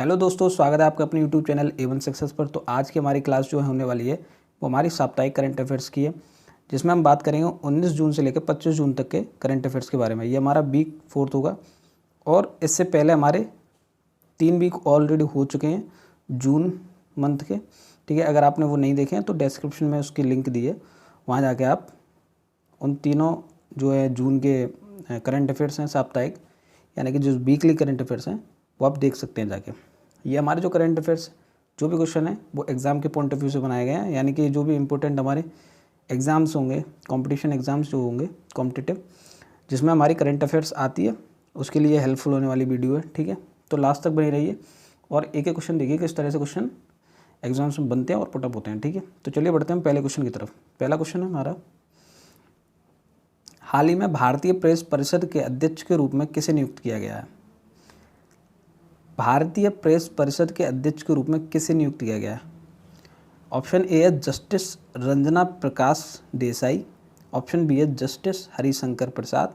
Hello दोस्तों, स्वागत है आपका अपने यूट्यूब चैनल A1 सक्सेस पर। तो आज की हमारी क्लास जो है होने वाली है वो हमारी साप्ताहिक करंट अफेयर्स की है, जिसमें हम बात करेंगे 19 जून से लेकर 25 जून तक के करंट अफेयर्स के बारे में। ये हमारा वीक 4 होगा और इससे पहले हमारे 3 वीक ऑलरेडी हो चुके हैं जून मंथ के। ठीक है, अगर आपने वो नहीं देखे हैं तो डिस्क्रिप्शन में उसकी लिंक दी है, वहाँ जाके आप उन तीनों जो है जून के करंट अफेयर्स हैं साप्ताहिक, यानी कि जो वीकली करंट अफेयर्स हैं वो आप देख सकते हैं जाके। ये हमारे जो करंट अफेयर्स जो भी क्वेश्चन है वो एग्ज़ाम के पॉइंट ऑफ व्यू से बनाए गए हैं, यानी कि जो भी इंपॉर्टेंट हमारे एग्ज़ाम्स होंगे, कंपटीशन एग्ज़ाम्स जो होंगे कॉम्पिटिटिव, जिसमें हमारी करंट अफेयर्स आती है, उसके लिए हेल्पफुल होने वाली वीडियो है। ठीक है, तो लास्ट तक बनी रहिए और एक एक क्वेश्चन देखिए किस तरह से क्वेश्चन एग्जाम्स में बनते हैं और पुटअप होते हैं। ठीक है, तो चलिए बढ़ते हैं पहले क्वेश्चन की तरफ। पहला क्वेश्चन है हमारा, हाल ही में भारतीय प्रेस परिषद के अध्यक्ष के रूप में किसे नियुक्त किया गया है? भारतीय प्रेस परिषद के अध्यक्ष के रूप में किसे नियुक्त किया गया है? ऑप्शन ए है justice Ranjana Prakash Desai, option B है जस्टिस हरिशंकर प्रसाद,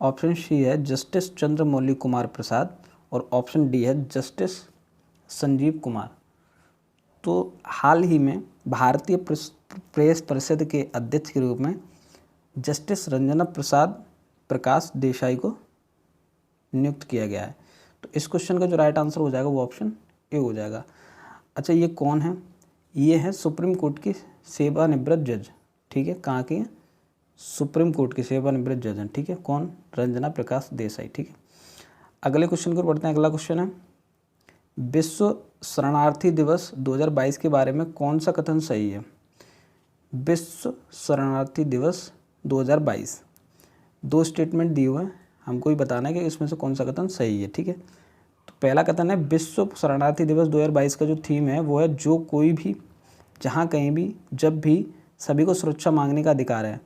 ऑप्शन सी है जस्टिस चंद्रमौली कुमार प्रसाद और ऑप्शन डी है जस्टिस संजीव कुमार। तो हाल ही में भारतीय प्रेस परिषद के अध्यक्ष के रूप में जस्टिस रंजना प्रकाश देसाई को नियुक्त किया गया है। तो इस क्वेश्चन का जो राइट आंसर हो जाएगा वो ऑप्शन ए हो जाएगा। अच्छा, ये कौन है? ये है सुप्रीम कोर्ट की सेवानिवृत्त जज। ठीक है, कहाँ की है? सुप्रीम कोर्ट की सेवानिवृत्त जज हैं। ठीक है, कौन? रंजना प्रकाश देसाई। ठीक है, अगले क्वेश्चन को पढ़ते हैं। अगला क्वेश्चन है, विश्व शरणार्थी दिवस 2022 के बारे में कौन सा कथन सही है? विश्व शरणार्थी दिवस 2022, दो स्टेटमेंट दिए हुए हैं, हमको ही बताना है कि इसमें से कौन सा कथन सही है। ठीक है, तो पहला कथन है, विश्व शरणार्थी दिवस 2022 का जो थीम है वो है जो कोई भी जहाँ कहीं भी जब भी सभी को सुरक्षा मांगने का अधिकार है।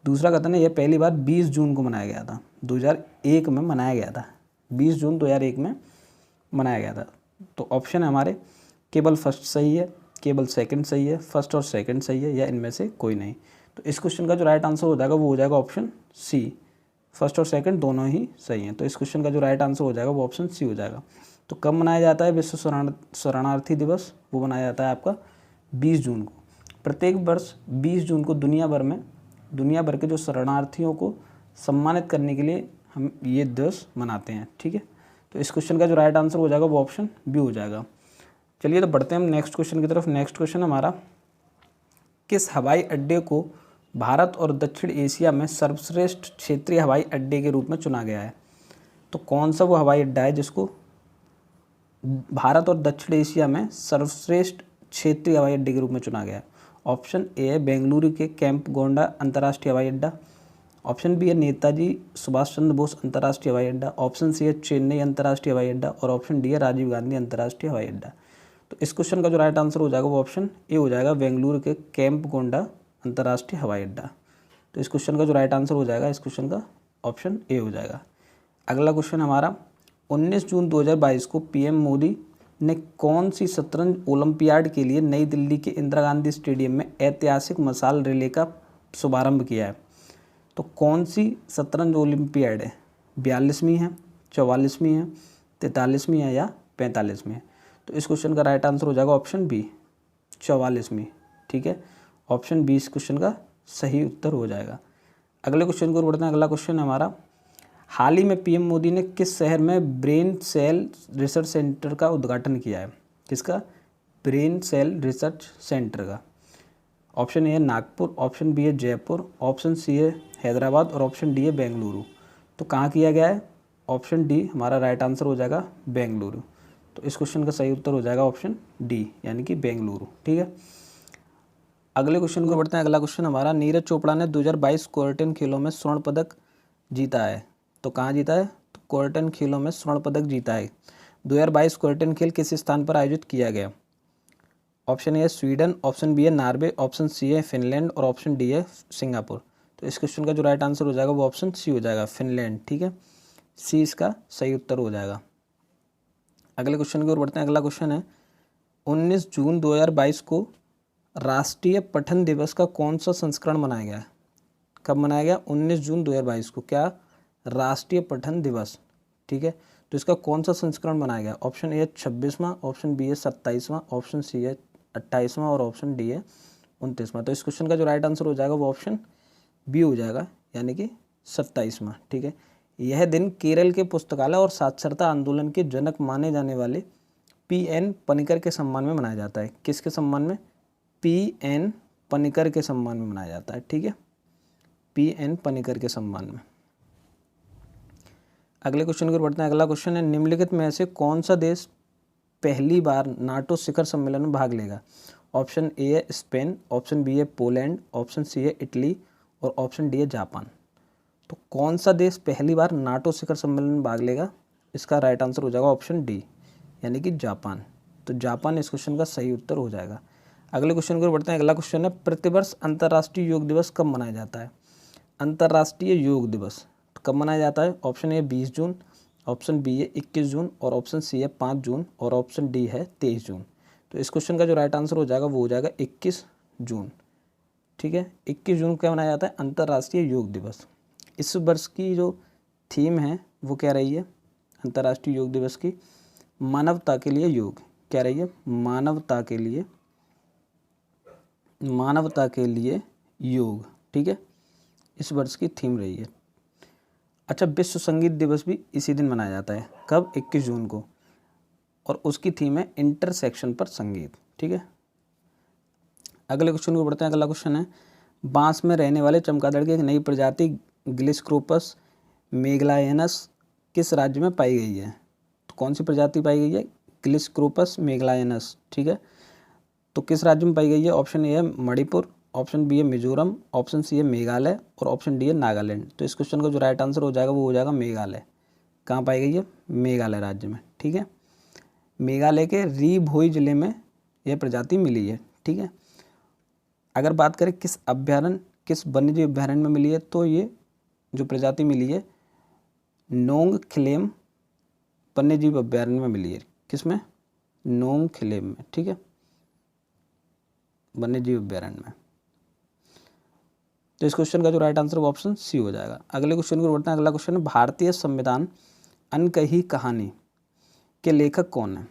दूसरा कथन है, यह पहली बार 20 जून को मनाया गया था, 2001 में मनाया गया था, 20 जून 2001 में मनाया गया था। तो ऑप्शन है हमारे केवल फर्स्ट सही है, केवल सेकंड सही है, फर्स्ट और सेकंड सही है, या इनमें से कोई नहीं। तो इस क्वेश्चन का जो राइट आंसर हो जाएगा वो हो जाएगा ऑप्शन सी, फर्स्ट और सेकंड दोनों ही सही हैं। तो इस क्वेश्चन का जो राइट आंसर हो जाएगा वो ऑप्शन सी हो जाएगा। तो कब मनाया जाता है विश्व शरणार्थी दिवस? वो मनाया जाता है आपका 20 जून को। प्रत्येक वर्ष 20 जून को दुनिया भर के जो शरणार्थियों को सम्मानित करने के लिए हम ये दिवस मनाते हैं। ठीक है, तो इस क्वेश्चन का जो राइट आंसर हो जाएगा वो ऑप्शन बी हो जाएगा। चलिए तो बढ़ते हैं हम नेक्स्ट क्वेश्चन की तरफ। नेक्स्ट क्वेश्चन हमारा, किस हवाई अड्डे को भारत और दक्षिण एशिया में सर्वश्रेष्ठ क्षेत्रीय हवाई अड्डे के रूप में चुना गया है? तो कौन सा वो हवाई अड्डा है जिसको भारत और दक्षिण एशिया में सर्वश्रेष्ठ क्षेत्रीय हवाई अड्डे के रूप में चुना गया है? ऑप्शन ए है बेंगलुरु के कैंप गोंडा अंतर्राष्ट्रीय हवाई अड्डा, ऑप्शन बी है नेताजी सुभाष चंद्र बोस अंतर्राष्ट्रीय हवाई अड्डा, ऑप्शन सी है चेन्नई अंतर्राष्ट्रीय हवाई अड्डा और ऑप्शन डी है राजीव गांधी अंतर्राष्ट्रीय हवाई अड्डा। तो इस क्वेश्चन का जो राइट आंसर हो जाएगा वो ऑप्शन ए हो जाएगा, बेंगलुरु के कैंप गोंडा अंतर्राष्ट्रीय हवाई अड्डा। तो इस क्वेश्चन का जो राइट आंसर हो जाएगा, इस क्वेश्चन का ऑप्शन ए हो जाएगा। अगला क्वेश्चन हमारा, 19 जून 2022 को पीएम मोदी ने कौन सी शतरंज ओलंपियाड के लिए नई दिल्ली के इंदिरा गांधी स्टेडियम में ऐतिहासिक मशाल रिले का शुभारंभ किया है? तो कौन सी शतरंज ओलंपियाड है? 42वीं है, 44वीं है, 43वीं है या 45वीं है? तो इस क्वेश्चन का राइट आंसर हो जाएगा ऑप्शन बी, 44वीं। ठीक है, ऑप्शन बी इस क्वेश्चन का सही उत्तर हो जाएगा। अगले क्वेश्चन को बढ़ते हैं। अगला क्वेश्चन है हमारा, हाल ही में पीएम मोदी ने किस शहर में ब्रेन सेल रिसर्च सेंटर का उद्घाटन किया है? किसका? ब्रेन सेल रिसर्च सेंटर का। ऑप्शन ए है नागपुर, ऑप्शन बी है जयपुर, ऑप्शन सी है हैदराबाद और ऑप्शन डी है बेंगलुरु। तो कहाँ किया गया है? ऑप्शन डी हमारा राइट आंसर हो जाएगा, बेंगलुरु। तो इस क्वेश्चन का सही उत्तर हो जाएगा ऑप्शन डी, यानी कि बेंगलुरु। ठीक है, अगले क्वेश्चन को बढ़ते हैं। अगला क्वेश्चन हमारा, नीरज चोपड़ा ने 2022 कोर्टन खेलों में स्वर्ण पदक जीता है। तो कहाँ जीता है? तो कोर्टन खेलों में स्वर्ण पदक जीता है। 2022 कोर्टन खेल किस स्थान पर आयोजित किया गया? ऑप्शन ए है स्वीडन, ऑप्शन बी है नॉर्वे, ऑप्शन सी है फिनलैंड और ऑप्शन डी है सिंगापुर। तो इस क्वेश्चन का जो राइट आंसर हो जाएगा वो ऑप्शन सी हो जाएगा, फिनलैंड। ठीक है, सी इसका सही उत्तर हो जाएगा। अगले क्वेश्चन की ओर बढ़ते हैं। अगला क्वेश्चन है, 19 जून 2022 को राष्ट्रीय पठन दिवस का कौन सा संस्करण मनाया गया? कब मनाया गया? 19 जून 2022 को क्या? राष्ट्रीय पठन दिवस। ठीक है, तो इसका कौन सा संस्करण बनाया गया? ऑप्शन ए 26वां, ऑप्शन बी है 27वां, ऑप्शन सी है 28वां और ऑप्शन डी है 29वां। तो इस क्वेश्चन का जो राइट आंसर हो जाएगा वो ऑप्शन बी हो जाएगा, यानी कि 27वां। ठीक है, यह दिन केरल के पुस्तकालय और साक्षरता आंदोलन के जनक माने जाने वाले P.N. पनिकर के सम्मान में मनाया जाता है। किसके सम्मान में? P.N. पनिकर के सम्मान में मनाया जाता है। ठीक है, P.N. पनिकर के सम्मान में। अगले क्वेश्चन की ओर बढ़ते हैं। अगला क्वेश्चन है, निम्नलिखित में से कौन सा देश पहली बार नाटो शिखर सम्मेलन में भाग लेगा? ऑप्शन ए है स्पेन, ऑप्शन बी है पोलैंड, ऑप्शन सी है इटली और ऑप्शन डी है जापान। तो कौन सा देश पहली बार नाटो शिखर सम्मेलन में भाग लेगा? इसका राइट आंसर हो जाएगा ऑप्शन डी, यानी कि जापान। तो जापान इस क्वेश्चन का सही उत्तर हो जाएगा। अगले क्वेश्चन की ओर बढ़ते हैं। अगला क्वेश्चन है, प्रतिवर्ष अंतर्राष्ट्रीय योग दिवस कब मनाया जाता है? अंतर्राष्ट्रीय योग दिवस कब मनाया जाता है? Option A 20 June, option B है 21 जून और ऑप्शन सी है 5 जून और ऑप्शन डी है 23 जून। तो इस क्वेश्चन का जो राइट आंसर हो जाएगा वो हो जाएगा 21 जून। ठीक है, 21 जून को मनाया जाता है अंतर्राष्ट्रीय योग दिवस। इस वर्ष की जो थीम है वो क्या रही है अंतर्राष्ट्रीय योग दिवस की? मानवता के लिए योग। क्या रही है? मानवता के लिए योग। ठीक है, इस वर्ष की थीम रही है। अच्छा, विश्व संगीत दिवस भी इसी दिन मनाया जाता है। कब? 21 जून को, और उसकी थीम है इंटरसेक्शन पर संगीत। ठीक है, अगले क्वेश्चन को बढ़ते हैं। अगला क्वेश्चन है, बांस में रहने वाले चमगादड़ की एक नई प्रजाति ग्लिस्क्रोपस मेगलायनस किस राज्य में पाई गई है? तो कौन सी प्रजाति पाई गई है? ग्लिस्क्रोपस मेगलायनस। ठीक है, तो किस राज्य में पाई गई है? ऑप्शन ए है मणिपुर, ऑप्शन बी है मिजोरम, ऑप्शन सी है मेघालय और ऑप्शन डी है नागालैंड। तो इस क्वेश्चन का जो राइट आंसर हो जाएगा वो हो जाएगा मेघालय। कहाँ पाई गई है? मेघालय राज्य में। ठीक है, मेघालय के री भोई जिले में यह प्रजाति मिली है। ठीक है, अगर बात करें किस वन्यजीव अभ्यारण्य में मिली है, तो ये जो प्रजाति मिली है नोंग खिलेम वन्यजीव अभ्यारण्य में मिली है। किसमें? नोंग खिलेम में। ठीक है, वन्यजीव अभ्यारण्य में। तो इस क्वेश्चन का जो राइट आंसर वो ऑप्शन सी हो जाएगा। अगले क्वेश्चन को बढ़ते हैं। अगला क्वेश्चन है, भारतीय संविधान अनकही कहानी के लेखक कौन है?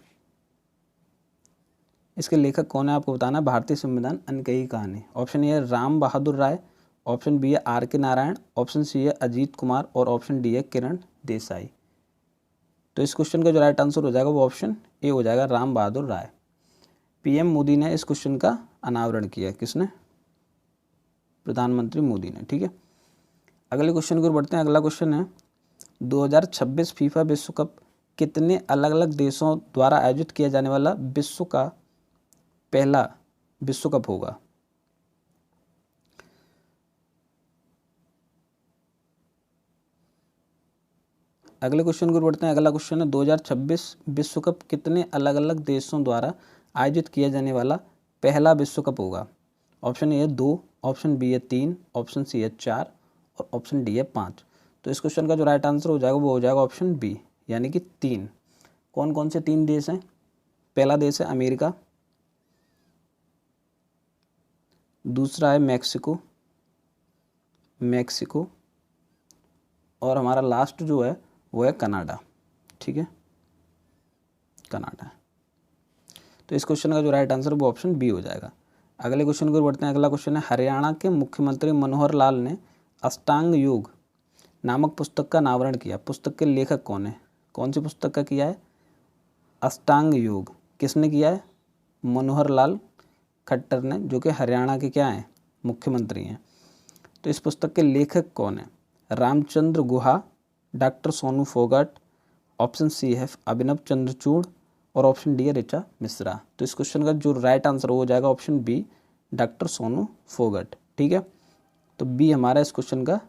इसके लेखक कौन है आपको बताना है। भारतीय संविधान अनकही कहानी। ऑप्शन ए है राम बहादुर राय, ऑप्शन बी है R.K. नारायण, ऑप्शन सी है अजीत कुमार और ऑप्शन डी है किरण देसाई। तो इस क्वेश्चन का जो राइट आंसर हो जाएगा वो ऑप्शन ए हो जाएगा, राम बहादुर राय। PM मोदी ने इस क्वेश्चन का अनावरण किया। किसने? प्रधानमंत्री मोदी ने। ठीक है, अगले क्वेश्चन की ओर बढ़ते हैं। अगला क्वेश्चन है, 2026 फीफा विश्व कप कितने अलग अलग देशों द्वारा आयोजित किया जाने वाला विश्व का पहला विश्व कप होगा? अगले क्वेश्चन की ओर बढ़ते हैं। अगला क्वेश्चन है, 2026 विश्व कप कितने अलग अलग देशों द्वारा आयोजित किया जाने वाला पहला विश्व कप होगा? ऑप्शन ए है 2, ऑप्शन बी है 3, ऑप्शन सी है 4 और ऑप्शन डी है 5। तो इस क्वेश्चन का जो राइट आंसर हो जाएगा वो हो जाएगा ऑप्शन बी, यानी कि 3। कौन कौन से 3 देश हैं? पहला देश है अमेरिका, दूसरा है मैक्सिको और हमारा लास्ट जो है वो है कनाडा। ठीक है, कनाडा। तो इस क्वेश्चन का जो राइट आंसर वो ऑप्शन बी हो जाएगा। अगले क्वेश्चन को बढ़ते हैं। अगला क्वेश्चन है, हरियाणा के मुख्यमंत्री मनोहर लाल ने अष्टांग योग नामक पुस्तक का अनावरण किया। पुस्तक के लेखक कौन है? कौन सी पुस्तक का किया है? अष्टांग योग। किसने किया है? मनोहर लाल खट्टर ने, जो कि हरियाणा के क्या हैं? मुख्यमंत्री हैं। तो इस पुस्तक के लेखक कौन है? Ramachandra Guha, doctor Sonu Phogat, option C है अभिनव चंद्रचूड़ और ऑप्शन डी है ऋचा मिश्रा। तो इस क्वेश्चन का जो राइट आंसर हो जाएगा option B, doctor Sonu Phogat. ठीक है, तो बी हमारा इस क्वेश्चन का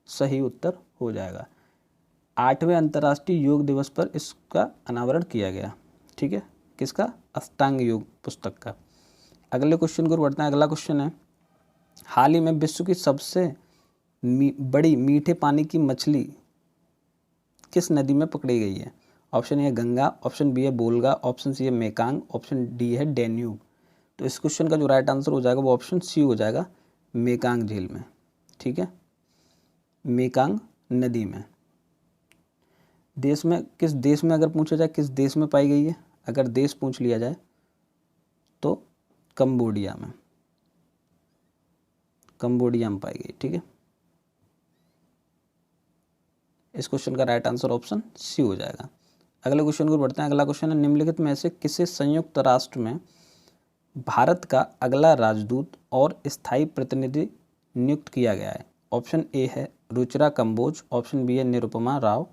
सही उत्तर हो जाएगा। 8वें अंतर्राष्ट्रीय योग दिवस पर इसका अनावरण किया गया। ठीक है, किसका? अष्टांग योग पुस्तक का। अगले क्वेश्चन को बढ़ते हैं। अगला क्वेश्चन है, हाल ही में विश्व की सबसे बड़ी मीठे पानी की मछली किस नदी में पकड़ी गई है? ऑप्शन ए है गंगा, ऑप्शन बी है बोलगा, ऑप्शन सी है मेकांग, ऑप्शन डी है डेन्यूब। तो इस क्वेश्चन का जो राइट आंसर हो जाएगा वो ऑप्शन सी हो जाएगा, मेकांग झील में। ठीक है, मेकांग नदी में। देश में, किस देश में, अगर पूछा जाए किस देश में पाई गई है, अगर देश पूछ लिया जाए तो कंबोडिया में, कंबोडिया में पाई गई। ठीक है, इस क्वेश्चन का राइट आंसर ऑप्शन सी हो जाएगा। अगले क्वेश्चन को बढ़ते हैं। अगला क्वेश्चन है, निम्नलिखित में से किसे संयुक्त राष्ट्र में भारत का अगला राजदूत और स्थायी प्रतिनिधि नियुक्त किया गया है? ऑप्शन ए है रुचिरा कंबोज, ऑप्शन बी है निरुपमा राव,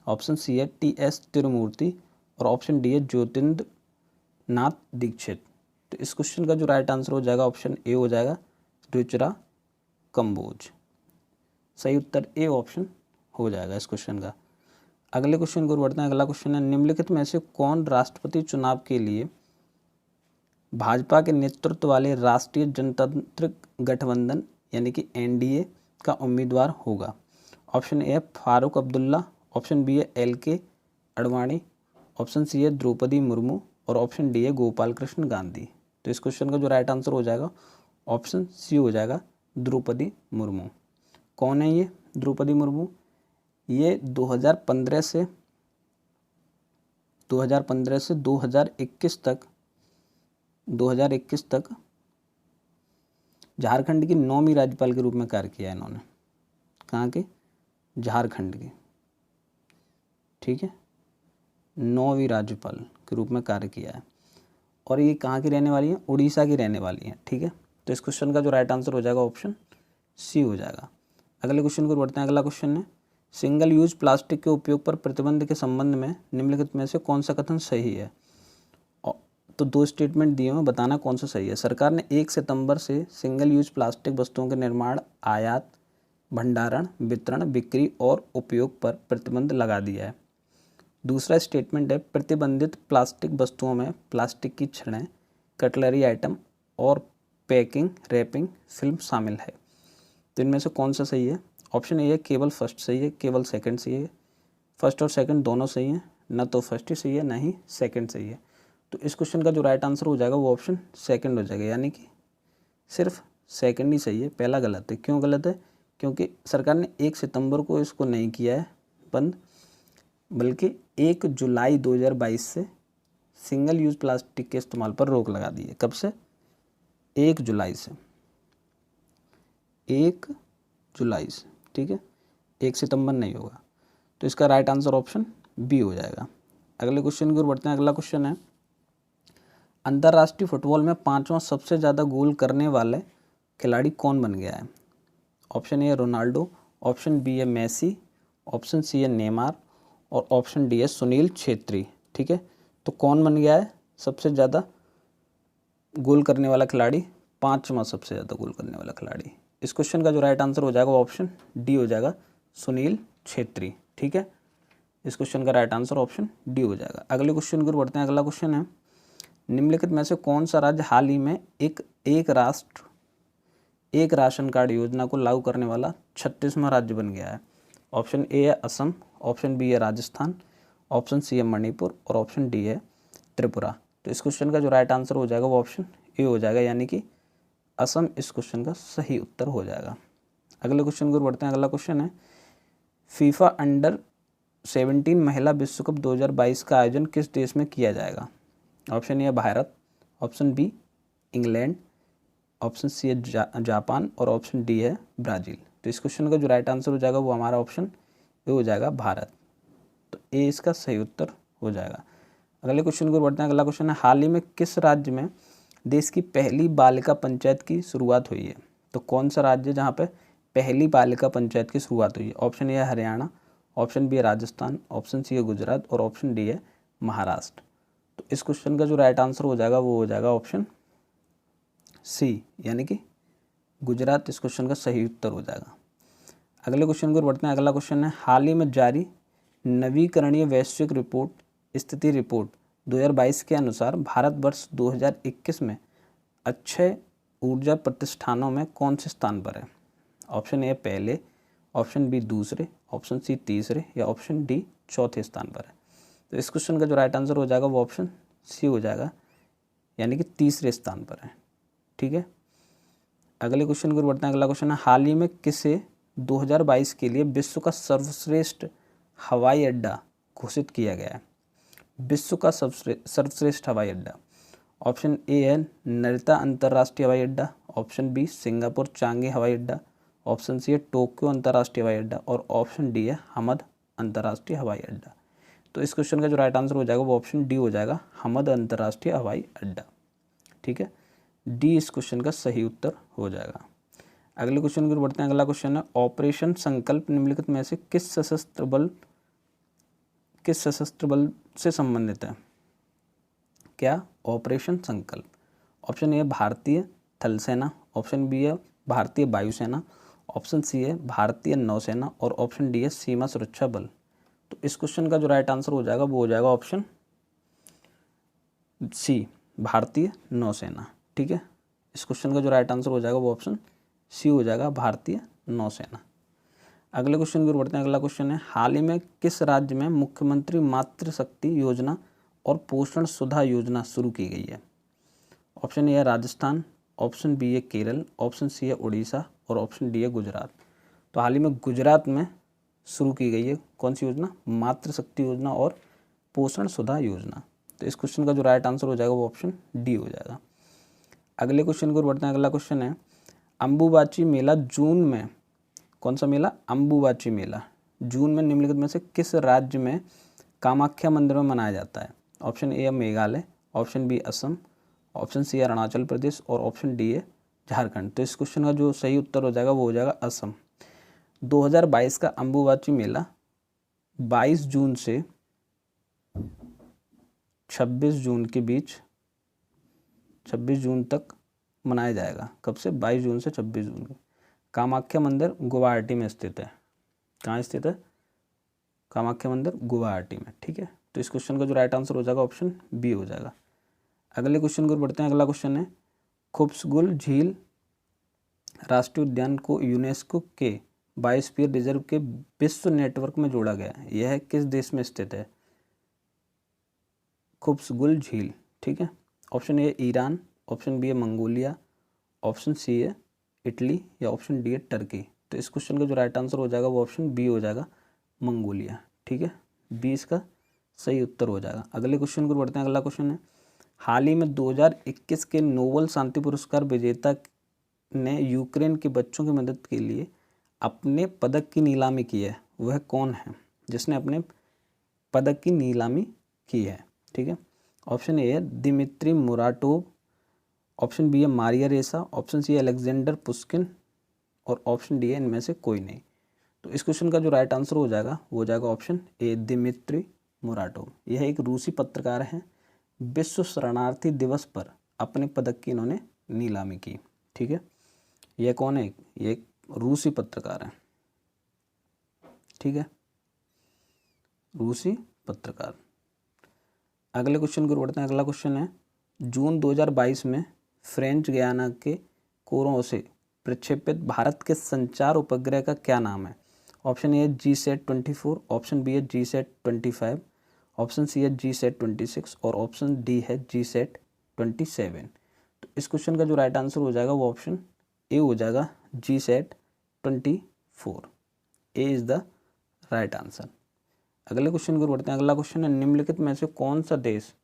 ऑप्शन सी है टी.एस. तिरुमूर्ति और ऑप्शन डी है ज्योतिन्द्र नाथ दीक्षित। तो इस क्वेश्चन का जो राइट आंसर हो जाएगा ऑप्शन ए हो जाएगा, रुचिरा कंबोज। सही उत्तर ए ऑप्शन हो जाएगा इस क्वेश्चन का। अगले क्वेश्चन को बढ़ते हैं। अगला क्वेश्चन है, निम्नलिखित में से कौन राष्ट्रपति चुनाव के लिए भाजपा के नेतृत्व वाले राष्ट्रीय जनतांत्रिक गठबंधन यानी कि एनडीए का उम्मीदवार होगा? ऑप्शन ए है फारूक अब्दुल्ला, ऑप्शन बी है एल.के. अडवाणी, ऑप्शन सी है द्रौपदी मुर्मू और ऑप्शन डी है गोपाल कृष्ण गांधी। तो इस क्वेश्चन का जो राइट आंसर हो जाएगा ऑप्शन सी हो जाएगा, द्रौपदी मुर्मू। कौन है ये द्रौपदी मुर्मू? ये 2015 से 2021 तक झारखंड की 9वीं राज्यपाल के रूप में कार्य किया है इन्होंने। कहाँ के? झारखंड के। ठीक है, 9वीं राज्यपाल के रूप में कार्य किया है और ये कहाँ की रहने वाली है? उड़ीसा की रहने वाली है। ठीक है, तो इस क्वेश्चन का जो राइट आंसर हो जाएगा ऑप्शन सी हो जाएगा। अगले क्वेश्चन को बढ़ते हैं। अगला क्वेश्चन है, सिंगल यूज प्लास्टिक के उपयोग पर प्रतिबंध के संबंध में निम्नलिखित में से कौन सा कथन सही है? तो दो स्टेटमेंट दिए हैं, बताना कौन सा सही है। सरकार ने 1 सितंबर से सिंगल यूज प्लास्टिक वस्तुओं के निर्माण, आयात, भंडारण, वितरण, बिक्री और उपयोग पर प्रतिबंध लगा दिया है। दूसरा स्टेटमेंट है, प्रतिबंधित प्लास्टिक वस्तुओं में प्लास्टिक की छड़ें, कटलरी आइटम और पैकिंग रैपिंग फिल्म शामिल है। तो इनमें से कौन सा सही है? ऑप्शन ए है केवल फर्स्ट सही है, केवल सेकंड सही है। फर्स्ट और सेकंड दोनों सही हैं, न तो फर्स्ट ही सही है ना ही सेकंड सही है। तो इस क्वेश्चन का जो राइट आंसर हो जाएगा वो ऑप्शन सेकंड हो जाएगा, यानी कि सिर्फ सेकंड ही सही है, पहला गलत है। क्यों गलत है? क्योंकि सरकार ने 1 सितंबर को इसको नहीं किया है बंद, बल्कि 1 जुलाई 2022 से सिंगल यूज प्लास्टिक के इस्तेमाल पर रोक लगा दी है। कब से? 1 जुलाई से, 1 जुलाई से। ठीक है, 1 सितंबर नहीं होगा। तो इसका राइट आंसर ऑप्शन बी हो जाएगा। अगले क्वेश्चन की ओर बढ़ते हैं। अगला क्वेश्चन है, अंतर्राष्ट्रीय फुटबॉल में 5वां सबसे ज़्यादा गोल करने वाले खिलाड़ी कौन बन गया है? ऑप्शन ए है रोनाल्डो, ऑप्शन बी है मेसी, ऑप्शन सी है नेमार और ऑप्शन डी है सुनील छेत्री। ठीक है, तो कौन बन गया है सबसे ज़्यादा गोल करने वाला खिलाड़ी? 5वां सबसे ज़्यादा गोल करने वाला खिलाड़ी। इस क्वेश्चन का जो राइट आंसर हो जाएगा ऑप्शन डी हो जाएगा, सुनील छेत्री। ठीक है, इस क्वेश्चन का राइट आंसर ऑप्शन डी हो जाएगा। अगले क्वेश्चन की ओर बढ़ते हैं। अगला क्वेश्चन है, निम्नलिखित में से कौन सा राज्य हाल ही में एक राष्ट्र एक राशन कार्ड योजना को लागू करने वाला 36वां राज्य बन गया है? ऑप्शन ए है असम, ऑप्शन बी है राजस्थान, ऑप्शन सी है मणिपुर और ऑप्शन डी है त्रिपुरा। तो इस क्वेश्चन का जो राइट आंसर हो जाएगा वो ऑप्शन ए हो जाएगा, यानी कि असम इस क्वेश्चन का सही उत्तर हो जाएगा। अगले क्वेश्चन की ओर बढ़ते हैं। अगला क्वेश्चन है, फीफा अंडर-17 महिला विश्व कप 2022 का आयोजन किस देश में किया जाएगा? ऑप्शन ए है Bharat, option B England, option C है जापान और ऑप्शन डी है ब्राज़ील। तो इस क्वेश्चन का जो राइट आंसर हो जाएगा वो हमारा ऑप्शन ए हो जाएगा, भारत। तो ए इसका सही उत्तर हो जाएगा। अगले क्वेश्चन को बढ़ते हैं। अगला क्वेश्चन है, हाल ही में किस राज्य में देश की पहली बालिका पंचायत की शुरुआत हुई है? तो कौन सा राज्य है जहाँ पे पहली बालिका पंचायत की शुरुआत हुई है? ऑप्शन ए है हरियाणा, ऑप्शन बी है राजस्थान, ऑप्शन सी है गुजरात और ऑप्शन डी है महाराष्ट्र। तो इस क्वेश्चन का जो राइट आंसर हो जाएगा वो हो जाएगा ऑप्शन सी, यानी कि गुजरात इस क्वेश्चन का सही उत्तर हो जाएगा। अगले क्वेश्चन को बढ़ते हैं। अगला क्वेश्चन है, हाल ही में जारी नवीकरणीय वैश्विक रिपोर्ट स्थिति रिपोर्ट 2022 के अनुसार भारतवर्ष 2021 में अक्षय ऊर्जा प्रतिष्ठानों में कौन से स्थान पर है? ऑप्शन ए पहले, ऑप्शन बी दूसरे, ऑप्शन सी तीसरे या ऑप्शन डी चौथे स्थान पर है। तो इस क्वेश्चन का जो राइट आंसर हो जाएगा वो ऑप्शन सी हो जाएगा, यानी कि तीसरे स्थान पर है। ठीक है, अगले क्वेश्चन को बढ़ते हैं। अगला क्वेश्चन है, हाल ही में किसे 2022 के लिए विश्व का सर्वश्रेष्ठ हवाई अड्डा घोषित किया गया है? विश्व का सर्वश्रेष्ठ हवाई अड्डा। ऑप्शन ए है नरिता अंतर्राष्ट्रीय हवाई अड्डा, ऑप्शन बी सिंगापुर चांगे हवाई अड्डा, ऑप्शन सी है टोक्यो अंतर्राष्ट्रीय हवाई अड्डा और ऑप्शन डी है हमद अंतर्राष्ट्रीय हवाई अड्डा। तो इस क्वेश्चन का जो राइट आंसर हो जाएगा वो ऑप्शन डी हो जाएगा, हमद अंतर्राष्ट्रीय हवाई अड्डा। ठीक है, डी इस क्वेश्चन का सही उत्तर हो जाएगा। अगले क्वेश्चन की ओर बढ़ते हैं। अगला क्वेश्चन है ऑपरेशन संकल्प निम्नलिखित में से किस सशस्त्र बल से संबंधित है? क्या? ऑपरेशन संकल्प। ऑप्शन ए है भारतीय थल सेना, ऑप्शन बी है भारतीय वायुसेना, ऑप्शन सी है भारतीय नौसेना और ऑप्शन डी है सीमा सुरक्षा बल। तो इस क्वेश्चन का जो राइट आंसर हो जाएगा वो हो जाएगा ऑप्शन सी, भारतीय नौसेना। ठीक है, इस क्वेश्चन का जो राइट आंसर हो जाएगा वो ऑप्शन सी हो जाएगा, भारतीय नौसेना। अगले क्वेश्चन की ओर बढ़ते हैं। अगला क्वेश्चन है हाल ही में किस राज्य में मुख्यमंत्री मातृशक्ति योजना और पोषण सुधा योजना शुरू की गई है? ऑप्शन ए है राजस्थान, ऑप्शन बी है केरल, ऑप्शन सी है उड़ीसा और ऑप्शन डी है गुजरात। तो हाल ही में गुजरात में शुरू की गई है कौन सी योजना? मातृशक्ति योजना और पोषण सुधा योजना। तो इस क्वेश्चन का जो राइट आंसर हो जाएगा वो ऑप्शन डी हो जाएगा। अगले क्वेश्चन की ओर बढ़ते हैं। अगला क्वेश्चन है अंबुबाची मेला जून में, कौन सा मेला? अंबुबाची मेला जून में निम्नलिखित में से किस राज्य में कामाख्या मंदिर में मनाया जाता है? ऑप्शन ए है Meghalaya, option B Assam, option C है अरुणाचल प्रदेश और ऑप्शन डी है झारखंड। तो इस क्वेश्चन का जो सही उत्तर हो जाएगा वो हो जाएगा असम। 2022 का अंबुबाची मेला 22 जून से 26 जून के बीच 26 जून तक मनाया जाएगा। कब से? 22 जून से 26 जून के। कामाख्या मंदिर गुवाहाटी में स्थित है। कहाँ स्थित है? कामाख्या मंदिर गुवाहाटी में। ठीक है, तो इस क्वेश्चन का जो राइट आंसर हो जाएगा ऑप्शन बी हो जाएगा। अगले क्वेश्चन को बढ़ते हैं। अगला क्वेश्चन है खुब्सगुल झील राष्ट्रीय उद्यान को यूनेस्को के बायोस्फीयर रिजर्व के विश्व नेटवर्क में जोड़ा गया है। यह किस देश में स्थित है? खुब्सगुल झील। ठीक है, option A Iran, option B है मंगोलिया, ऑप्शन सी है इटली या ऑप्शन डी है टर्की। तो इस क्वेश्चन का जो राइट आंसर हो जाएगा वो ऑप्शन बी हो जाएगा, मंगोलिया। ठीक है, बी इसका सही उत्तर हो जाएगा। अगले क्वेश्चन को बढ़ते हैं। अगला क्वेश्चन है हाल ही में 2021 के नोबेल शांति पुरस्कार विजेता ने यूक्रेन के बच्चों की मदद के लिए अपने पदक की नीलामी की है। वह कौन है जिसने अपने पदक की नीलामी की है? ठीक है, ऑप्शन ए है दिमित्री मुराटोव, ऑप्शन बी है मारिया रेसा, ऑप्शन सी है अलेक्जेंडर पुस्किन और ऑप्शन डी है इनमें से कोई नहीं। तो इस क्वेश्चन का जो राइट आंसर हो जाएगा वो हो जाएगा ऑप्शन ए दिमित्री मुराटोव। यह एक रूसी पत्रकार हैं। विश्व शरणार्थी दिवस पर अपने पदक की इन्होंने नीलामी की। ठीक है, यह कौन है? ये एक रूसी पत्रकार है। ठीक है, रूसी पत्रकार। अगले क्वेश्चन को बढ़ते हैं। अगला क्वेश्चन है जून 2022 में फ्रेंच गयाना के कोरों से प्रक्षेपित भारत के संचार उपग्रह का क्या नाम है? ऑप्शन ए है GSAT-24, ऑप्शन बी है GSAT-25, ऑप्शन सी है GSAT-26 और ऑप्शन डी है GSAT-27। तो इस क्वेश्चन का जो राइट आंसर हो जाएगा वो ऑप्शन ए हो जाएगा, GSAT-24। A is the right answer. अगले क्वेश्चन को बढ़ते हैं। अगला क्वेश्चन है निम्नलिखित में से कौन सा देश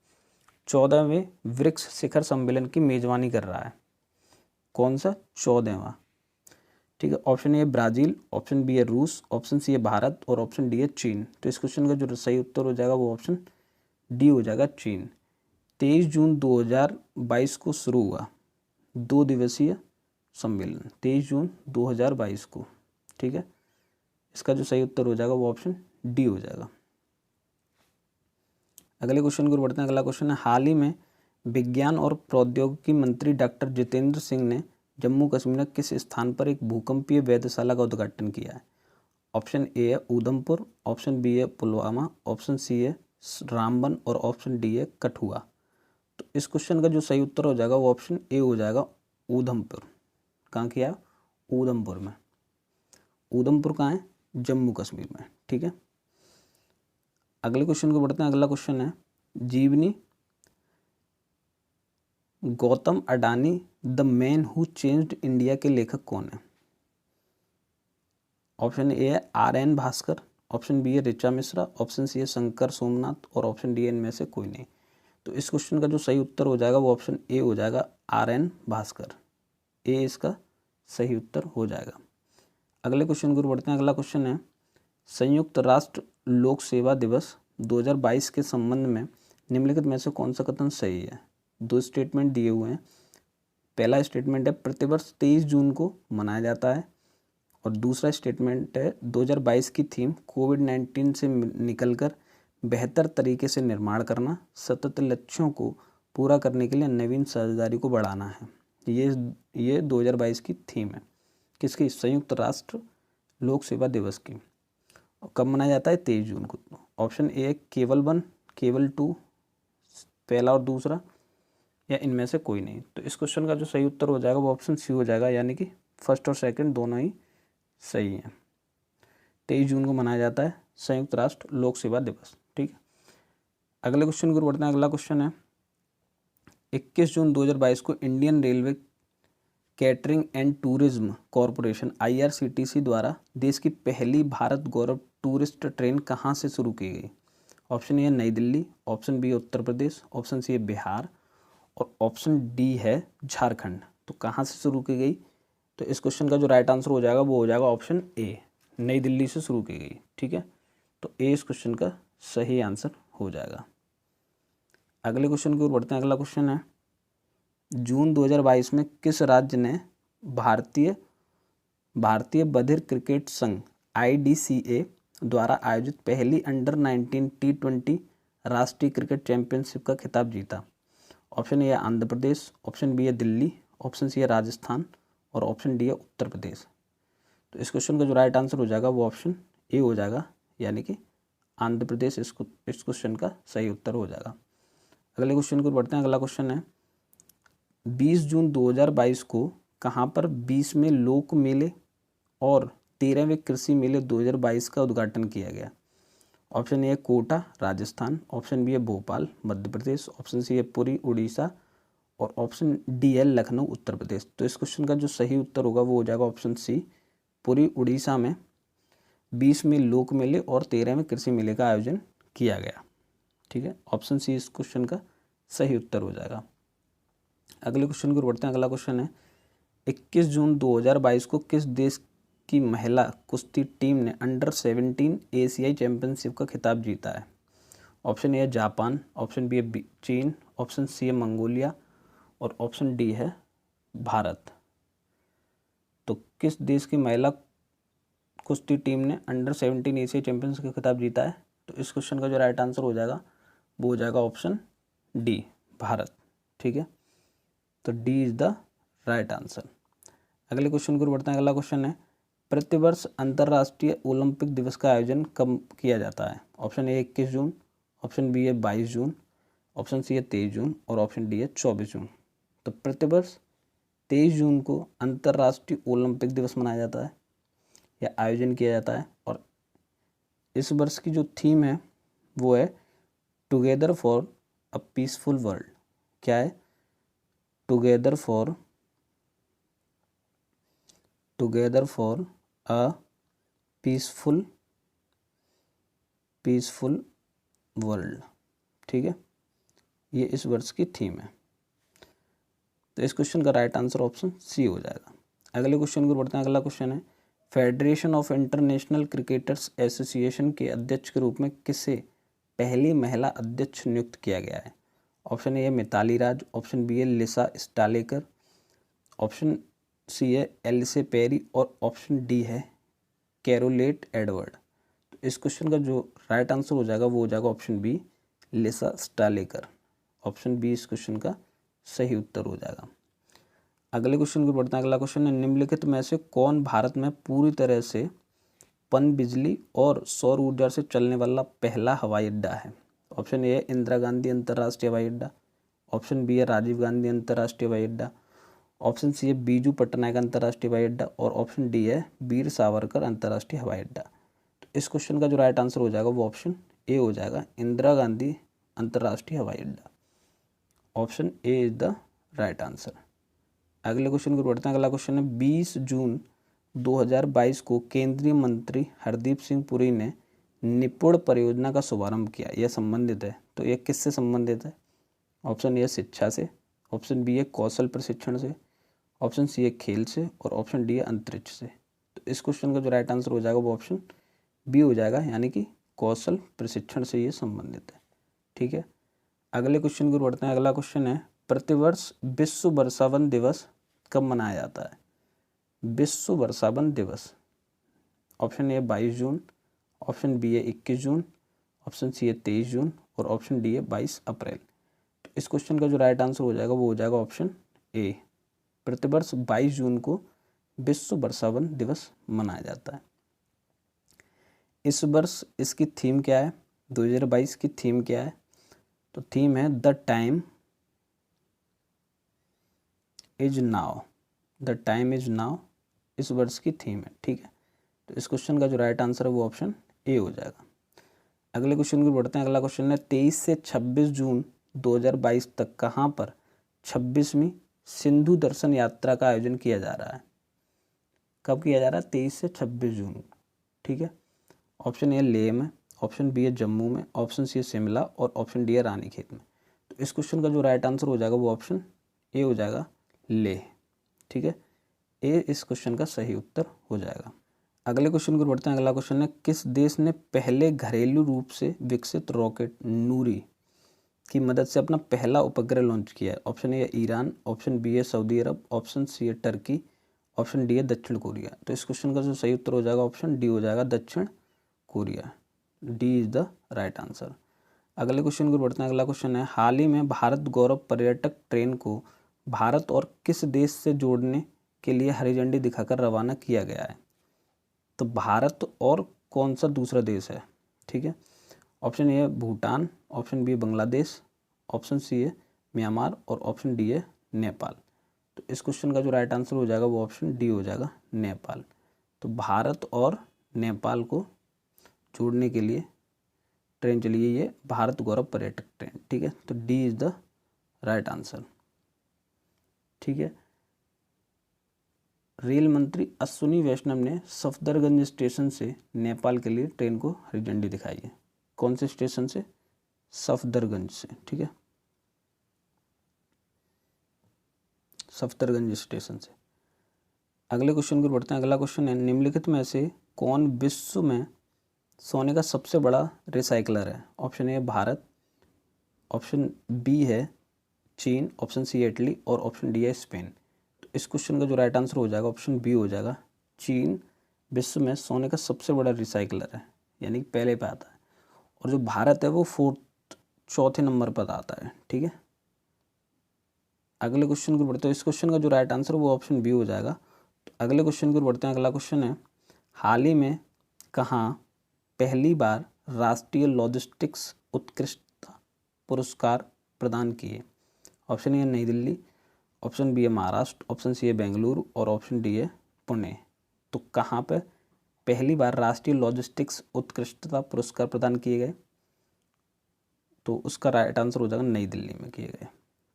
14वें ब्रिक्स शिखर सम्मेलन की मेजबानी कर रहा है? कौन सा 14वां? ठीक है, option A Brazil, option B है रूस, ऑप्शन सी है भारत और ऑप्शन डी है चीन। तो इस क्वेश्चन का जो सही उत्तर हो जाएगा वो ऑप्शन डी हो जाएगा, चीन। 23 जून 2022 को शुरू हुआ 2 दिवसीय सम्मेलन, 23 जून 2022 को। ठीक है, इसका जो सही उत्तर हो जाएगा वो ऑप्शन डी हो जाएगा। अगले क्वेश्चन को बढ़ते हैं। अगला क्वेश्चन है हाल ही में विज्ञान और प्रौद्योगिकी मंत्री डॉक्टर जितेंद्र सिंह ने जम्मू कश्मीर में किस स्थान पर एक भूकंपीय वेधशाला का उद्घाटन किया है? ऑप्शन ए है ऊधमपुर, ऑप्शन बी है पुलवामा, ऑप्शन सी है रामबन और ऑप्शन डी है कठुआ। तो इस क्वेश्चन का जो सही उत्तर हो जाएगा वो ऑप्शन ए हो जाएगा, ऊधमपुर। कहाँ किया? ऊधमपुर में। ऊधमपुर कहाँ है? जम्मू कश्मीर में। ठीक है, अगले क्वेश्चन को बढ़ते हैं। अगला क्वेश्चन है जीवनी Gautam Adani the man who changed India के लेखक कौन है? ऑप्शन ए है RN भास्कर, ऑप्शन बी है ऋचा मिश्रा, ऑप्शन सी है शंकर सोमनाथ और ऑप्शन डी है इनमें से कोई नहीं। तो इस क्वेश्चन का जो सही उत्तर हो जाएगा वो ऑप्शन ए हो जाएगा, RN भास्कर। ए इसका सही उत्तर हो जाएगा। अगले क्वेश्चन की ओर बढ़ते हैं। अगला क्वेश्चन है संयुक्त राष्ट्र लोक सेवा दिवस 2022 के संबंध में निम्नलिखित में से कौन सा कथन सही है। दो स्टेटमेंट दिए हुए हैं। पहला स्टेटमेंट है प्रतिवर्ष 23 जून को मनाया जाता है और दूसरा स्टेटमेंट है 2022 की थीम कोविड-19 से निकलकर बेहतर तरीके से निर्माण करना, सतत लक्ष्यों को पूरा करने के लिए नवीन साझेदारी को बढ़ाना है। ये 2022 की थीम है किसकी, संयुक्त राष्ट्र लोक सेवा दिवस की। कब मनाया जाता है, 23 जून को। ऑप्शन ए केवल 1, केवल 2, पहला और दूसरा, या इनमें से कोई नहीं। तो इस क्वेश्चन का जो सही उत्तर हो जाएगा वो ऑप्शन सी हो जाएगा, यानी कि फर्स्ट और सेकंड दोनों ही सही हैं। 23 जून को मनाया जाता है संयुक्त राष्ट्र लोक सेवा दिवस। ठीक है, अगले क्वेश्चन की ओर बढ़ते हैं। अगला क्वेश्चन है 21 जून 2022 को Indian railway catering and tourism corporation IRCTC द्वारा देश की पहली भारत गौरव टूरिस्ट ट्रेन कहाँ से शुरू की गई। ऑप्शन ए है नई Delhi, option B Uttar Pradesh, option C है बिहार और ऑप्शन डी है झारखंड। तो कहाँ से शुरू की गई, तो इस क्वेश्चन का जो राइट आंसर हो जाएगा वो हो जाएगा ऑप्शन ए, नई दिल्ली से शुरू की गई। ठीक है, तो ए इस क्वेश्चन का सही आंसर हो जाएगा। अगले क्वेश्चन की ओर बढ़ते हैं। अगला क्वेश्चन है जून 2022 में किस राज्य ने भारतीय बधिर क्रिकेट संघ IDCA द्वारा आयोजित पहली अंडर-19 T20 राष्ट्रीय क्रिकेट चैंपियनशिप का खिताब जीता। ऑप्शन ए है आंध्र प्रदेश, ऑप्शन बी है दिल्ली, ऑप्शन सी है राजस्थान और ऑप्शन डी है उत्तर प्रदेश। तो इस क्वेश्चन का जो राइट आंसर हो जाएगा वो ऑप्शन ए हो जाएगा, यानी कि आंध्र प्रदेश इस क्वेश्चन का सही उत्तर हो जाएगा। अगले क्वेश्चन को बढ़ते हैं। अगला क्वेश्चन है 20 जून 2022 को कहाँ पर 20वें लोक मेले और 13वें कृषि मेले 2022 का उद्घाटन किया गया। ऑप्शन ए है कोटा राजस्थान, ऑप्शन बी है भोपाल मध्य प्रदेश, ऑप्शन सी है पुरी उड़ीसा और ऑप्शन डी है लखनऊ उत्तर प्रदेश। तो इस क्वेश्चन का जो सही उत्तर होगा वो हो जाएगा ऑप्शन सी, पुरी उड़ीसा में 20वें लोक मेले और 13वें कृषि मेले का आयोजन किया गया। ठीक है, ऑप्शन सी इस क्वेश्चन का सही उत्तर हो जाएगा। अगले क्वेश्चन की ओर बढ़ते हैं। अगला क्वेश्चन है 21 जून 2022 को किस देश की महिला कुश्ती टीम ने अंडर-17 एशियाई चैंपियनशिप का खिताब जीता है। ऑप्शन ए है जापान, ऑप्शन बी है चीन, ऑप्शन सी है मंगोलिया और ऑप्शन डी है भारत। तो किस देश की महिला कुश्ती टीम ने अंडर-17 एशियाई चैंपियनशिप का खिताब जीता है, तो इस क्वेश्चन का जो राइट आंसर हो जाएगा वो हो जाएगा ऑप्शन डी, भारत। ठीक है, तो D is the right answer. अगले क्वेश्चन की ओर बढ़ते हैं। अगला क्वेश्चन है प्रतिवर्ष अंतर्राष्ट्रीय ओलंपिक दिवस का आयोजन कब किया जाता है। Option A 21 June, option B है 22 जून, ऑप्शन सी है 23 जून और ऑप्शन डी है 24 जून। तो प्रतिवर्ष 23 जून को अंतर्राष्ट्रीय ओलंपिक दिवस मनाया जाता है या आयोजन किया जाता है और इस वर्ष की जो थीम है वो है together for a peaceful world. क्या है, together for a peaceful world. ठीक है, ये इस वर्ष की थीम है। तो इस क्वेश्चन का राइट आंसर ऑप्शन सी हो जाएगा। अगले क्वेश्चन को बढ़ते हैं। अगला क्वेश्चन है federation of international cricketers association के अध्यक्ष के रूप में किसे पहली महिला अध्यक्ष नियुक्त किया गया है। ऑप्शन ए है मिताली राज, ऑप्शन बी है लिसा स्टालेकर, ऑप्शन सी है एलिसे पेरी और ऑप्शन डी है कैरोलेट एडवर्ड। तो इस क्वेश्चन का जो राइट आंसर हो जाएगा वो हो जाएगा ऑप्शन बी, लिसा स्टालेकर। ऑप्शन बी इस क्वेश्चन का सही उत्तर हो जाएगा। अगले क्वेश्चन को बढ़ते हैं। अगला क्वेश्चन है निम्नलिखित में से कौन भारत में पूरी तरह से पनबिजली और सौर ऊर्जा से चलने वाला पहला हवाई अड्डा है। ऑप्शन ए है इंदिरा गांधी अंतर्राष्ट्रीय हवाई अड्डा, ऑप्शन बी है राजीव गांधी अंतर्राष्ट्रीय हवाई अड्डा, ऑप्शन सी है बीजू पट्टनायक अंतर्राष्ट्रीय हवाई अड्डा और ऑप्शन डी है वीर सावरकर अंतर्राष्ट्रीय हवाई अड्डा। तो इस क्वेश्चन का जो राइट आंसर हो जाएगा वो ऑप्शन ए हो जाएगा, इंदिरा गांधी अंतर्राष्ट्रीय हवाई अड्डा। Option A is the right answer. अगले क्वेश्चन को बढ़ते हैं। अगला क्वेश्चन है 20 जून 2022 को केंद्रीय मंत्री हरदीप सिंह पुरी ने निपुण परियोजना का शुभारंभ किया, यह संबंधित है, तो यह किससे संबंधित है? ऑप्शन ए शिक्षा से, ऑप्शन बी है कौशल प्रशिक्षण से, ऑप्शन सी है खेल से और ऑप्शन डी है अंतरिक्ष से। तो इस क्वेश्चन का जो राइट आंसर हो जाएगा वो ऑप्शन बी हो जाएगा, यानी कि कौशल प्रशिक्षण से ये संबंधित है। ठीक है, अगले क्वेश्चन की ओर बढ़ते हैं। अगला क्वेश्चन है, प्रतिवर्ष विश्व वर्षावन दिवस कब मनाया जाता है? विश्व वर्षावन दिवस, option A 22 June, option B है 21 जून, ऑप्शन सी है 23 जून और ऑप्शन डी है 22 अप्रैल। तो इस क्वेश्चन का जो राइट आंसर हो जाएगा वो हो जाएगा ऑप्शन ए, प्रतिवर्ष 22 जून को विश्व वर्षावन दिवस मनाया जाता है। इस वर्ष इसकी थीम क्या है? 2022 की थीम क्या है? तो थीम है the time is now, the time is now इस वर्ष की थीम है। ठीक है, तो इस क्वेश्चन का जो राइट आंसर है वो ऑप्शन ए हो जाएगा। अगले क्वेश्चन की बढ़ते हैं। अगला क्वेश्चन है, 23 से 26 जून 2022 तक कहाँ पर 26वीं सिंधु दर्शन यात्रा का आयोजन किया जा रहा है? कब किया जा रहा है? 23 से 26 जून। ठीक है, ऑप्शन ए लेह में, ऑप्शन बी है जम्मू में, ऑप्शन सी है शिमला और ऑप्शन डी है रानीखेत में। तो इस क्वेश्चन का जो राइट आंसर हो जाएगा वो ऑप्शन ए हो जाएगा, लेह। ठीक है, ए इस क्वेश्चन का सही उत्तर हो जाएगा। अगले क्वेश्चन को बढ़ते हैं। अगला क्वेश्चन है, किस देश ने पहले घरेलू रूप से विकसित रॉकेट नूरी की मदद से अपना पहला उपग्रह लॉन्च किया है? ऑप्शन ए है ईरान, ऑप्शन बी है सऊदी अरब, ऑप्शन सी है टर्की, ऑप्शन डी है दक्षिण कोरिया। तो इस क्वेश्चन का जो सही उत्तर हो जाएगा ऑप्शन डी हो जाएगा, दक्षिण Korea. D is the right answer. अगले क्वेश्चन को बढ़ते हैं। अगला क्वेश्चन है, हाल ही में भारत गौरव पर्यटक ट्रेन को भारत और किस देश से जोड़ने के लिए हरी झंडी दिखाकर रवाना किया गया है? तो भारत और कौन सा दूसरा देश है? ठीक है, ऑप्शन ए है Bhutan, option B Bangladesh, option C है म्यांमार और ऑप्शन डी है नेपाल। तो इस क्वेश्चन का जो राइट आंसर हो जाएगा वो ऑप्शन डी हो जाएगा, नेपाल। तो भारत और नेपाल को जोड़ने के लिए ट्रेन चली है, ये भारत गौरव पर्यटक ट्रेन। ठीक है, तो D is the right answer. ठीक है, रेल मंत्री अश्विनी वैष्णव ने सफदरगंज स्टेशन से नेपाल के लिए ट्रेन को हरी झंडी दिखाई है। कौन से स्टेशन से? सफदरगंज से। ठीक है, सफदरगंज स्टेशन से। अगले क्वेश्चन को बढ़ते हैं। अगला क्वेश्चन है, निम्नलिखित में से कौन विश्व में सोने का सबसे बड़ा रिसाइकलर है? Option A Bharat, option B है चीन, ऑप्शन सी है इटली और ऑप्शन डी है स्पेन। तो इस क्वेश्चन का जो राइट आंसर हो जाएगा ऑप्शन बी हो जाएगा, चीन विश्व में सोने का सबसे बड़ा रिसाइकलर है, यानी पहले पे आता है। और जो भारत है वो चौथे नंबर पर आता है। ठीक है, अगले क्वेश्चन को बढ़ते हैं। इस क्वेश्चन का जो राइट आंसर वो ऑप्शन बी हो जाएगा। तो अगले क्वेश्चन को बढ़ते हैं। अगला क्वेश्चन है, हाल ही में कहाँ पहली बार राष्ट्रीय लॉजिस्टिक्स उत्कृष्टता पुरस्कार प्रदान किए? ऑप्शन ए नई दिल्ली, ऑप्शन बी है महाराष्ट्र, ऑप्शन सी है बेंगलुरु और ऑप्शन डी है पुणे। तो कहाँ पे पहली बार राष्ट्रीय लॉजिस्टिक्स उत्कृष्टता पुरस्कार प्रदान किए गए? तो उसका राइट आंसर हो जाएगा नई दिल्ली में किए गए।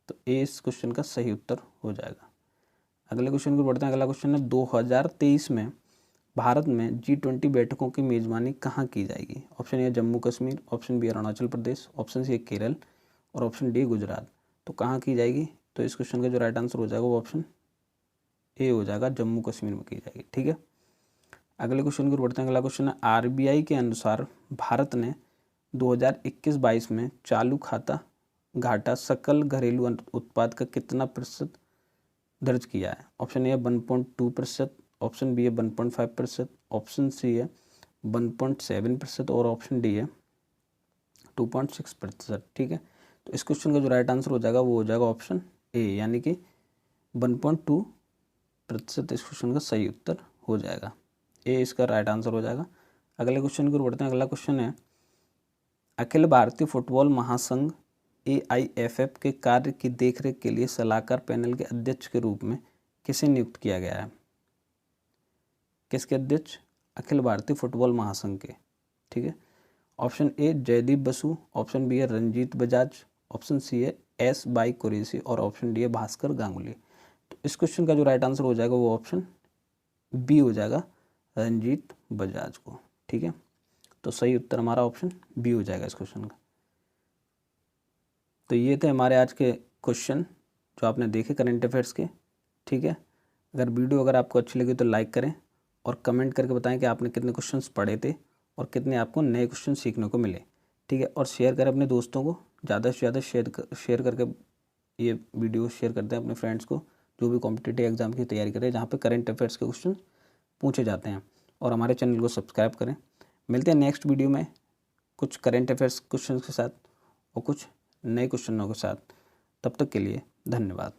तो ए इस क्वेश्चन का सही उत्तर हो जाएगा। अगले क्वेश्चन को बढ़ते हैं। अगला क्वेश्चन है, 2023 में भारत में G20 बैठकों की मेज़बानी कहाँ की जाएगी? Option A Jammu Kashmir, option B Arunachal Pradesh, option C है केरल और ऑप्शन डी गुजरात। तो कहाँ की जाएगी? तो इस क्वेश्चन का जो राइट आंसर हो जाएगा वो ऑप्शन ए हो जाएगा, जम्मू कश्मीर में की जाएगी। ठीक है, अगले क्वेश्चन की ओर बढ़ते हैं। अगला क्वेश्चन है, आरबीआई के अनुसार भारत ने 2021-22 में चालू खाता घाटा सकल घरेलू उत्पाद का कितना प्रतिशत दर्ज किया है? ऑप्शन ए 1.2%, ऑप्शन बी है 1.5%, ऑप्शन सी है 1.7% और ऑप्शन डी है 2.6%। ठीक है, तो इस क्वेश्चन का जो राइट आंसर हो जाएगा वो हो जाएगा ऑप्शन ए, यानी कि 1.2% इस क्वेश्चन का सही उत्तर हो जाएगा। ए इसका राइट आंसर हो जाएगा। अगले क्वेश्चन की ओर बढ़ते हैं। अगला क्वेश्चन है, अखिल भारतीय फुटबॉल महासंघ AIFF के कार्य की देखरेख के लिए सलाहकार पैनल के अध्यक्ष के रूप में किसे नियुक्त किया गया है? किसके अध्यक्ष? अखिल भारतीय फुटबॉल महासंघ के। ठीक है, option A Jaideep Basu, option B है रंजीत बजाज, ऑप्शन सी है S बाई कुरैशी और ऑप्शन डी है भास्कर गांगुली। तो इस क्वेश्चन का जो राइट आंसर हो जाएगा वो ऑप्शन बी हो जाएगा, रंजीत बजाज को। ठीक है, तो सही उत्तर हमारा ऑप्शन बी हो जाएगा इस क्वेश्चन का। तो ये थे हमारे आज के क्वेश्चन जो आपने देखे करंट अफेयर्स के। ठीक है, अगर आपको अच्छी लगी तो लाइक करें और कमेंट करके बताएं कि आपने कितने क्वेश्चंस पढ़े थे और कितने आपको नए क्वेश्चन सीखने को मिले। ठीक है, और शेयर करें अपने दोस्तों को, ज़्यादा से ज़्यादा शेयर करके ये वीडियो शेयर करते हैं अपने फ्रेंड्स को जो भी कॉम्पिटिटिव एग्जाम की तैयारी कर रहे हैं जहाँ पे करंट अफेयर्स के क्वेश्चन पूछे जाते हैं। और हमारे चैनल को सब्सक्राइब करें। मिलते हैं नेक्स्ट वीडियो में कुछ करंट अफेयर्स क्वेश्चन के साथ और कुछ नए क्वेश्चनों के साथ। तब तक के लिए धन्यवाद।